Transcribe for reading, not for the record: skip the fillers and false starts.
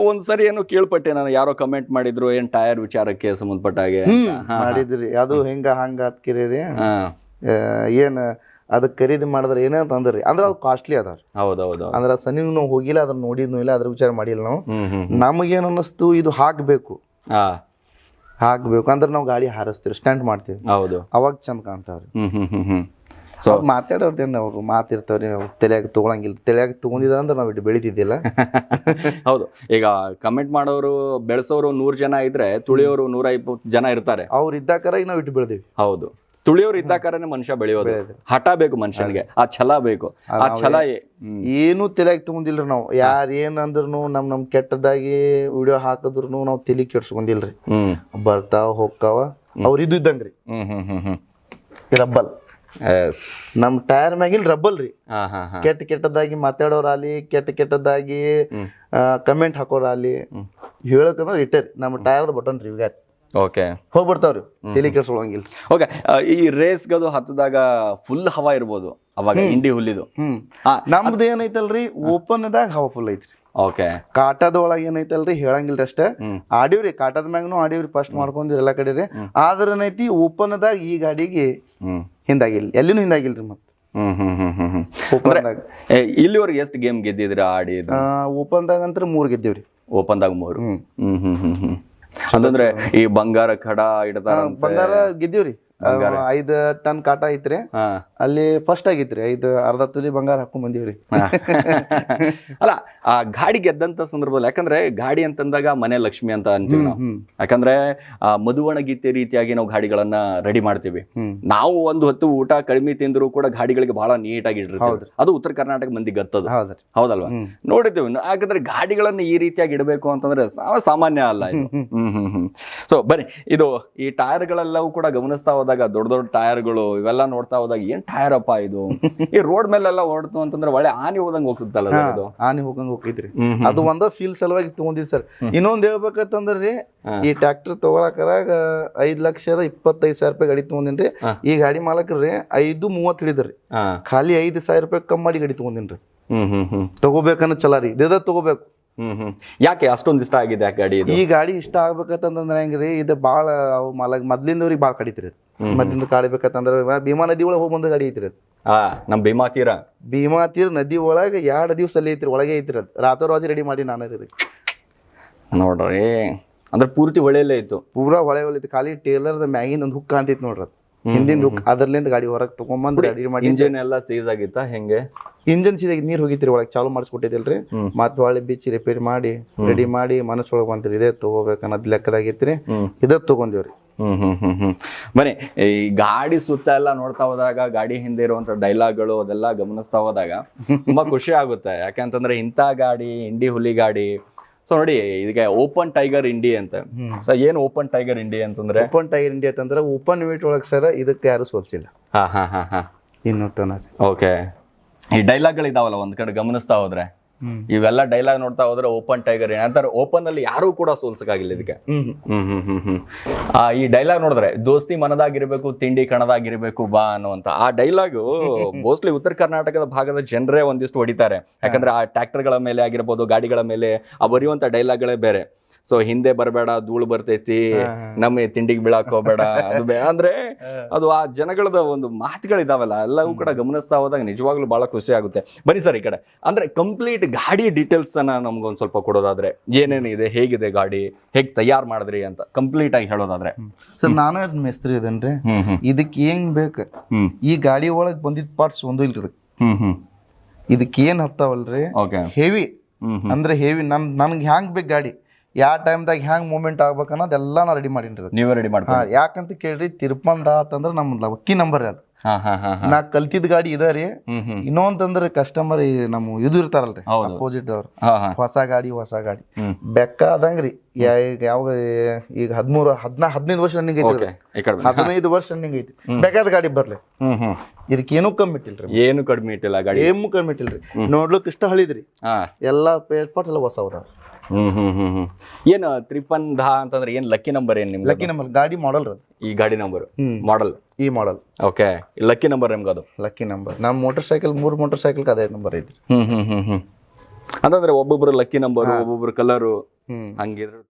ಒಂದ್ಸರಿ ಏನೋ ಕೇಳ್ಪಟ್ಟೆ ನಾನು, ಯಾರೋ ಕಮೆಂಟ್ ಮಾಡಿದ್ರು ಏನ್ ಟೈರ್ ವಿಚಾರಕ್ಕೆ ಸಂಬಂಧಪಟ್ಟ ಹಾಗೆ ಮಾಡಿದ್ರಿ. ಅದು ಹಿಂಗ ಹಂಗ ಹತ್ಕಿರಿ ಏನ್ ಅದಕ್ಕೆ ಖರೀದಿ ಮಾಡಿದ್ರೆ ಏನೇ ತಂದ್ರಿ ಅಂದ್ರೆ ಅದು ಕಾಸ್ಟ್ಲಿ ಅದಾವ್ರಿ. ಹೌದೌದು. ಅಂದ್ರೆ ಸನಿಗೂ ನಾವು ಹೋಗಿಲ್ಲ, ಅದನ್ನ ನೋಡಿದ್ನು ಇಲ್ಲ, ಅದ್ರ ವಿಚಾರ ಮಾಡಿಲ್ಲ ನಾವು. ನಮಗೇನ್ ಅನ್ನಿಸ್ತು ಇದು ಹಾಕ್ಬೇಕು ಅಂದ್ರೆ ನಾವು ಗಾಡಿ ಹಾರಿಸ್ತೀವಿ, ಸ್ಟಂಟ್ ಮಾಡ್ತೀವಿ. ಹೌದು, ಅವಾಗ ಚಂದ ಕಾಣ್ತಾವ್ರಿ. ಮಾತಾಡೋದೇನು ಅವ್ರು ಮಾತಿರ್ತಾವ್ರಿ, ತಲೆಯಾಗ ತಗೊಳಂಗಿಲ್ಲ. ತಲೆಯಾಗ ತಗೊಂಡಿದ ಅಂದ್ರೆ ನಾವು ಇಟ್ಟು ಬೆಳಿತಿದ್ದಿಲ್ಲ. ಹೌದು, ಈಗ ಕಮೆಂಟ್ ಮಾಡೋರು ಬೆಳೆಸೋರು 100 ಜನ ಇದ್ರೆ ತುಳಿಯೋರು 150 ಜನ ಇರ್ತಾರೆ. ಅವ್ರು ಇದ್ದಾಕರ ಈಗ ನಾವು ಇಟ್ಟು ಬೆಳೆದಿವಿ. ಹೌದು, ತುಳಿಯೋರು ಇದ್ದಾಕರನೇ ಮನುಷ್ಯ ಬೆಳೆಯೋದು. ಹಠ ಬೇಕು ಮನುಷ್ಯನಿಗೆ, ಆ ಛಲ ಬೇಕು. ಆ ಛಲ ಏನು ತಲೆಯಾಗ ತಗೊಂಡಿಲ್ರಿ ನಾವು. ಯಾರು ಏನ್ ಅಂದ್ರೂ ನಮ್ ಕೆಟ್ಟದಾಗಿ ವಿಡಿಯೋ ಹಾಕಿದ್ರು ನಾವು ತಲೆ ಕೆಡ್ಸ್ಕೊಂಡಿಲ್ರಿ. ಬರ್ತಾವ ಹೋಗ್ತಾವ, ಅವ್ರ ಇದು ಇದ್ದಂಗ್ರಿ ರಬ್ಬಲ್. ನಮ್ ಟೈರ್ ಮ್ಯಾಗಿಲ್ ರಬ್ಬಲ್ ರೀ. ಕೆಟ್ಟದಾಗಿ ಮಾತಾಡೋರಾಲಿ, ಕೆಟ್ಟದಾಗಿ ಕಮೆಂಟ್ ಹಾಕೋರಾಲಿ ಹೇಳಕಂದ್ರೆ ಇಟ್ಟರಿ ನಮ್ಮ ಟೈರ್ದ ಬಟನ್ ರೀ ಇವ್ಯಾಟ್. ಓಕೆ, ಹೋಗ್ಬಿಡ್ತಾವ್ರಿ, ತಲೆ ಕೆಡ್ಸ್ಕೊಳಂಗಿಲ್ಲ. ಓಕೆ, ಈ ರೇಸ್ಗದು ಹತ್ತದಾಗ ಫುಲ್ ಹವಾ ಇರ್ಬೋದು ಅವಾಗ ಇಂಡಿ ಹುಲ್ಲಿದು. ನಮ್ದು ಏನೈತಲ್ರಿ ಓಪನ್ದಾಗ ಹವಾ ಫುಲ್ ಐತ್ರಿ. ಓಕೆ, ಕಾಟದ ಒಳಗೆ ಏನೈತಲ್ರಿ ಹೇಳಂಗಿಲ್ರಿ ಅಷ್ಟೇ. ಆಡಿವ್ರಿ ಕಾಟದ ಮ್ಯಾಗ್ನು ಆಡಿವ್ರಿ, ಫಸ್ಟ್ ಮಾಡ್ಕೊಂಡ್ರಿ ಎಲ್ಲಾ ಕಡೆ ರೀ. ಆದ್ರ ಏನೈತಿ ಓಪನ್ದಾಗ ಈ ಗಾಡಿಗೆ ಹಿಂದಾಗಿಲ್ಲ, ಎಲ್ಲಿನೂ ಹಿಂದಾಗಿಲ್ರಿ. ಮತ್ತೆ ಇಲ್ಲಿವರೆಗೆ ಎಷ್ಟು ಗೇಮ್ ಗೆದ್ದಿದ್ರಿ ಆಡಿ? ಓಪನ್ದಾಗ ಅಂತ 3 ಗೆದ್ದೇವ್ರಿ. ಓಪನ್ದಾಗ 3. ಅಂತಂದ್ರೆ ಈ ಬಂಗಾರ ಕಡ ಇಡ್ತಾರ. ಬಂಗಾರ ಗೆದ್ದೀವ್ರಿ. 5 ಟನ್ ಕಾಟ ಐತ್ರಿ ಅಲ್ಲಿ, ಫಸ್ಟ್ ಆಗಿತ್ರಿ. 5 ಅರ್ಧ ತುಲಿ ಬಂಗಾರ ಹಾಕೊಂಡ್ ಬಂದೀವ್ರಿ. ಅಲ್ಲ, ಆ ಗಾಡಿ ಗೆದ್ದಂತ ಸಂದರ್ಭದಲ್ಲಿ, ಯಾಕಂದ್ರೆ ಗಾಡಿ ಅಂತಂದಾಗ ಮನೆ ಲಕ್ಷ್ಮಿ ಅಂತ ಅಂತೀವಿ ನಾವು. ಯಾಕಂದ್ರೆ ಆ ಮಧುವಣ ಗೀತೆ ರೀತಿಯಾಗಿ ನಾವು ಗಾಡಿಗಳನ್ನ ರೆಡಿ ಮಾಡ್ತೀವಿ. ನಾವು ಒಂದು ಹೊತ್ತು ಊಟ ಕಡಿಮೆ ತಿಂದ್ರು ಕೂಡ ಗಾಡಿಗಳಿಗೆ ಬಹಳ ನೀಟಾಗಿ ಇಟ್ಟಿರ್ತೀವಿ. ಅದು ಉತ್ತರ ಕರ್ನಾಟಕ ಮಂದಿ ಗತ್ತದು, ಹೌದಲ್ವಾ? ನೋಡಿದ್ದೀವಿ. ಯಾಕಂದ್ರೆ ಗಾಡಿಗಳನ್ನ ಈ ರೀತಿಯಾಗಿ ಇಡಬೇಕು ಅಂತಂದ್ರೆ ಸಾಮಾನ್ಯ ಅಲ್ಲ ಇದು. ಸೊ ಬನ್ನಿ, ಇದು ಈ ಟೈರ್ಗಳೆಲ್ಲವೂ ಕೂಡ ಗಮನಿಸ್ತಾ ಹೋದಾಗ, ದೊಡ್ಡ ದೊಡ್ಡ ಟೈರ್ಗಳು ಇವೆಲ್ಲ ನೋಡ್ತಾ ಹೋದಾಗ ಏನ್ ಟೈರ್ ಅಪ್ಪ ಇದು, ಈ ರೋಡ್ ಮೇಲೆಲ್ಲ ಓಡ್ತು ಅಂತಂದ್ರೆ ಒಳ್ಳೆ ಆನಿ ಹೋದಂಗ್ ಹೋಗ್ತಲ್ಲ. ಆನಿ ಹೋಗಂಗ್ ಹೋಗಿದ್ರಿ. ಅದು ಒಂದ ಫೀಲ್ ಸಲುವಾಗಿ ತಗೊಂಡಿದ್ ಸರ್. ಇನ್ನೊಂದ್ ಹೇಳ್ಬೇಕಂತಂದ್ರಿ, ಈ ಟ್ರ್ಯಾಕ್ಟರ್ ತಗೊಳಕರಾಗ 5,25,000 ರೂಪಾಯಿ ಗಾಡಿ ತಗೊಂಡಿನ್ರಿ. ಈ ಗಾಡಿ ಮಾಲಕ್ರಿ 5,30 ಹಿಡಿದ್ರಿ. ಖಾಲಿ 5,000 ರೂಪಾಯಿ ಕಮ್ಮಿ ಮಾಡಿ ಗಾಡಿ ತಗೊಂಡಿನ್ರಿ. ತಗೋಬೇಕನ್ನ ಚಲ ರೀ, ಇದ ತಗೋಬೇಕು. ಯಾಕೆ ಅಷ್ಟೊಂದು ಇಷ್ಟ ಆಗಿದೆ ಗಾಡಿ? ಈ ಗಾಡಿ ಇಷ್ಟ ಆಗ್ಬೇಕಂತಂದ್ರೆ ಹೆಂಗ್ರಿ, ಇದು ಬಾಳ ಮೊದ್ಲಿಂದವ್ರಿಗೆ ಬಾಳ ಕಡಿತಿರಿ. ಮೊದ್ಲಿಂದ ಕಾಡ್ಬೇಕಂತಂದ್ರ ಭೀಮಾ ನದಿ ಒಳಗೆ ಹೋಗಿ ಬಂದ ಗಾಡಿ ಐತ್ರಿ ಅದು. ನಮ್ ಭೀಮಾ ತೀರ ನದಿ ಒಳಗೆ 2 ದಿವಸ ಅಲ್ಲಿ ಐತ್ರಿ, ಒಳಗೆ ಐತ್ರಿ. ಅದು ರಾತ್ರಿ ರೆಡಿ ಮಾಡಿ ನಾನು ರೀ. ನೋಡ್ರಿ, ಅಂದ್ರೆ ಪೂರ್ತಿ ಹೊಳೆಯಲ್ಲೇ ಇತ್ತು. ಪೂರಾ ಹೊಳೆ ಐತಿ. ಖಾಲಿ ಟೇಲರ್ದ ಮ್ಯಾಗಿನ ಒಂದು ಹುಕ್ ಕಾಣ್ತೈತಿ ನೋಡ್ರಿ, ಹಿಂದಿನ ಹುಕ್. ಅದ್ರಲ್ಲಿಂದ ಗಾಡಿ ಹೊರಗೆ ತಗೊಂಬಂದ್ ರೆಡಿ ಮಾಡಿ. ಇಂಜಿನ್ ಎಲ್ಲ ಸೀಸ್ ಆಗಿತ್ತ ಹೆಂಗೆ? ಇಂಜನ್ ಸೀದಾಗ ನೀರ್ ಹೋಗಿತ್ರಿ, ಒಳಗೆ ಚಾಲು ಮಾಡಿಸ್ಕೊಟ್ಟಿದ್ದಿಲ್ರಿ. ಮತ್ ಹೊಳೆ ಬಿಚ್ಚಿ ರಿಪೇರಿ ಮಾಡಿ ರೆಡಿ ಮಾಡಿ ಮನಸ್ಸೊಳಗೆ ಬಂತ್ರಿ. ಇದೇ ತಗೋಬೇಕನ್ನೋದ್ ಲೆಕ್ಕದಾಗಿತ್ರಿ, ಇದ ತಗೊಂಡಿವ್ರಿ. ಬನ್ನಿ, ಈ ಗಾಡಿ ಸುತ್ತ ಎಲ್ಲ ನೋಡ್ತಾ ಹೋದಾಗ, ಗಾಡಿ ಹಿಂದೆ ಇರುವಂತ ಡೈಲಾಗ್ಗಳು ಅದೆಲ್ಲ ಗಮನಿಸ್ತಾ ಹೋದಾಗ ತುಂಬಾ ಖುಷಿ ಆಗುತ್ತೆ. ಯಾಕಂತಂದ್ರೆ ಇಂಥ ಗಾಡಿ, ಇಂಡಿ ಹುಲಿ ಗಾಡಿ. ಸೊ ನೋಡಿ, ಇದಕ್ಕೆ ಓಪನ್ ಟೈಗರ್ ಇಂಡಿ ಅಂತ. ಸೊ ಏನು ಓಪನ್ ಟೈಗರ್ ಇಂಡಿ ಅಂತಂದ್ರೆ? ಓಪನ್ ಟೈಗರ್ ಇಂಡಿ ಅಂತಂದ್ರೆ ಓಪನ್ ವೀಟ್ ಒಳಗೆ ಸರ್ ಇದಕ್ಕೆ ಯಾರು ಸೋಲ್ಸಿಲ್ಲ. ಇನ್ನು ಓಕೆ, ಈ ಡೈಲಾಗ್ಗಳು ಇದಾವಲ್ಲ ಒಂದ್ ಕಡೆ ಗಮನಿಸ್ತಾ ಹೋದ್ರೆ, ಇವೆಲ್ಲ ಡೈಲಾಗ್ ನೋಡ್ತಾ ಹೋದ್ರೆ ಓಪನ್ ಟೈಗರ್ ಅಂತಾರೆ. ಓಪನ್ ಅಲ್ಲಿ ಯಾರು ಕೂಡ ಸೋಲ್ಸಕ್ಕಾಗಿಲ್ಲ ಇದಕ್ಕೆ. ಈ ಡೈಲಾಗ್ ನೋಡಿದ್ರೆ, ದೋಸ್ತಿ ಮನದಾಗಿರ್ಬೇಕು, ತಿಂಡಿ ಕಣದಾಗಿರ್ಬೇಕು ಬಾ ಅನ್ನುವಂತ ಆ ಡೈಲಾಗು ಮೋಸ್ಟ್ಲಿ ಉತ್ತರ ಕರ್ನಾಟಕದ ಭಾಗದ ಜನರೇ ಒಂದಿಷ್ಟು ಹೊಡಿತಾರೆ. ಯಾಕಂದ್ರೆ ಆ ಟ್ರ್ಯಾಕ್ಟರ್ಗಳ ಮೇಲೆ ಆಗಿರ್ಬೋದು, ಗಾಡಿಗಳ ಮೇಲೆ ಆ ಬರೆಯುವಂತ ಡೈಲಾಗ್ಗಳೇ ಬೇರೆ. ಸೊ ಹಿಂದೆ ಬರಬೇಡ, ಧೂಳು ಬರ್ತೈತಿ, ನಮ್ಮ ತಿಂಡಿಗೆ ಬೀಳಾಕ್ ಹೋಗ್ಬೇಡ, ಅದು ಅಂದ್ರೆ ಅದು ಆ ಜನಗಳದ ಒಂದು ಮಾತುಗಳಿದಾವಲ್ಲ, ಎಲ್ಲವೂ ಕೂಡ ಗಮನಿಸ್ತಾ ಹೋದಾಗ ನಿಜವಾಗ್ಲೂ ಬಹಳ ಖುಷಿ ಆಗುತ್ತೆ. ಬನ್ನಿ ಸರ್ ಈ ಕಡೆ, ಅಂದ್ರೆ ಕಂಪ್ಲೀಟ್ ಗಾಡಿ ಡೀಟೇಲ್ಸ್ ಅನ್ನ ನಮ್ಗೊಂದ್ ಸ್ವಲ್ಪ ಕೊಡೋದಾದ್ರೆ, ಏನೇನಿದೆ, ಹೇಗಿದೆ ಗಾಡಿ, ಹೇಗ್ ತಯಾರು ಮಾಡಿದ್ರಿ ಅಂತ ಕಂಪ್ಲೀಟ್ ಆಗಿ ಹೇಳೋದಾದ್ರೆ. ಸರ್ ನಾನು ಮೇಸ್ತ್ರಿ ಇದನ್ರಿ, ಇದಕ್ಕೆ ಏನ್ ಬೇಕು, ಈ ಗಾಡಿ ಒಳಗ್ ಬಂದಿದ್ ಪಾರ್ಟ್ಸ್ ಒಂದು ಇಲ್ರಿ. ಇದಕ್ಕೆ ಏನ್ ಹತ್ತಾವಲ್ರಿ, ಹೆವಿ ಅಂದ್ರೆ ಹೆವಿ. ನನ್ಗೆ ಹ್ಯಾಂಗ್ ಬೇಕು ಗಾಡಿ, ಯಾವ ಟೈಮ್ದಾಗ ಹ್ಯಾಂಗ್ ಮೂವ್ಮೆಂಟ್ ಆಗ್ಬೇಕು ಅನ್ನೋದೆಲ್ಲ ನಾ ರೆಡಿ ಮಾಡೀನಿ. ನೀವೇ ರೆಡಿ ಮಾಡಿ? ಯಾಕಂತ ಕೇಳ್ರಿ, ತಿರುಪಂದ ಅಂತಂದ್ರ ನಮ್ ಲಕ್ಕಿ ನಂಬರ್ ಅದು. ನಾ ಕಲ್ತಿದ್ ಗಾಡಿ ಇದ ರೀ. ಇನ್ನೊಂದಂದ್ರೆ ಕಸ್ಟಮರ್ ನಮ್ಮ ಇದು ಇರ್ತಾರಲ್ರಿ ಅಪೋಸಿಟ್ ಅವ್ರು, ಹೊಸ ಗಾಡಿ ಬೆಕ್ಕಾದಂಗ್ರಿ. ಯಾವಾಗ ಈಗ 15 ವರ್ಷ ರನ್ನಿಂಗ್ ಐತಿ, 15 ವರ್ಷ ರನ್ನಿಂಗ್ ಐತಿ. ಬೇಕಾದ ಗಾಡಿ ಬರ್ಲಿ, ಇದಕ್ಕೆ ಏನೂ ಕಮ್ಮಿ ಇಟ್ಟಿಲ್ರಿ. ಏನು ಕಡಿಮೆ ಇಟ್ಟಿಲ್ಲ ಗಾಡಿ, ಏನು ಕಮ್ಮಿ ಇಟ್ಟಿಲ್ರಿ. ನೋಡ್ಲಿಕ್ಕೆ ಇಷ್ಟ ಹಳಿದ್ರಿ, ಎಲ್ಲಾ ಪೇಟ್ ಪಾರ್ಟ್ ಎಲ್ಲ ಹೊಸವ್ರ. ಏನು 53 ಅಂತಂದ್ರೆ ಏನ್ ಲಕ್ಕಿ ನಂಬರ್? ಏನ್ ನಿಮ್ಗೆ ಲಕ್ಕಿ ನಂಬರ್ ಗಾಡಿ ಮಾಡಲ್? ಈ ಗಾಡಿ ನಂಬರ್ ಮಾಡಲ್, ಈ ಮಾಡಲ್. ಓಕೆ, ಲಕ್ಕಿ ನಂಬರ್ ನಿಮ್ಗೆ ಅದು? Lucky number. ನಮ್ಮ ಮೋಟರ್ ಸೈಕಲ್ 3 ಮೋಟರ್ ಸೈಕಲ್ ಅದೇ ನಂಬರ್ ಐತ್ರಿ. ಅಂತಂದ್ರೆ ಒಬ್ಬೊಬ್ರು ಲಕ್ಕಿ ನಂಬರ್ ಒಬ್ಬೊಬ್ರು ಕಲರು ಹ್ಮ್ ಹಂಗಿದ್ರು